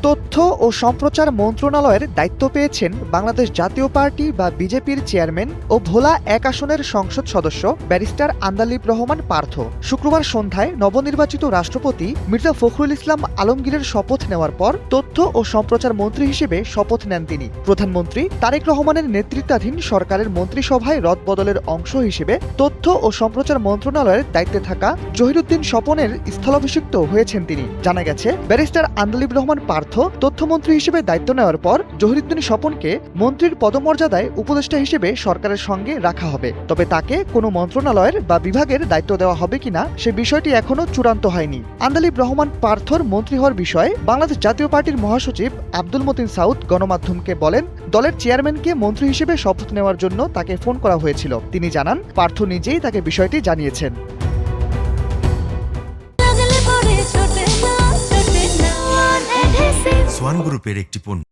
তথ্য ও সম্প্রচার মন্ত্রণালয়ের দায়িত্ব পেয়েছেন বাংলাদেশ জাতীয় পার্টি বা বিজেপির চেয়ারম্যান ও ভোলা ১ আসনের সংসদ সদস্য ব্যারিস্টার আন্দালিব রহমান পার্থ। শুক্রবার সন্ধ্যায় নবনির্বাচিত রাষ্ট্রপতি মির্জা ফখরুল ইসলাম আলমগীরের শপথ নেওয়ার পর তথ্য ও সম্প্রচার মন্ত্রী হিসেবে শপথ নেন তিনি। প্রধানমন্ত্রী তারেক রহমানের নেতৃত্বাধীন সরকারের মন্ত্রিসভায় রদবদলের অংশ হিসেবে তথ্য ও সম্প্রচার মন্ত্রণালয়ের দায়িত্বে থাকা জহিরুদ্দিন স্বপনের স্থলাভিষিক্ত হয়েছেন তিনি। জানা গেছে, ব্যারিস্টার আন্দালিব রহমান পার্থ তথ্যমন্ত্রী হিসেবে দায়িত্ব নেওয়ার পর জহিরুদ্দিন স্বপনকে মন্ত্রীর পদমর্যাদায় উপদেষ্টা হিসেবে সরকারের সঙ্গে রাখা হবে। তবে তাকে কোনো মন্ত্রণালয়ের বা বিভাগের দায়িত্ব দেওয়া হবে কিনা সে বিষয়টি এখনো চূড়ান্ত হয়নি। আন্দালিব রহমান পার্থর মন্ত্রী হওয়ার বিষয়ে বাংলাদেশ জাতীয় পার্টির মহাসচিব আব্দুল মতিন সাউদ গণমাধ্যমকে বলেন, দলের চেয়ারম্যানকে মন্ত্রী হিসেবে শপথ নেওয়ার জন্য তাকে ফোন করা হয়েছিল। তিনি জানান, পার্থ নিজেই তাকে বিষয়টি জানিয়েছেন। সোয়ান গ্রুপের একটি পণ্য।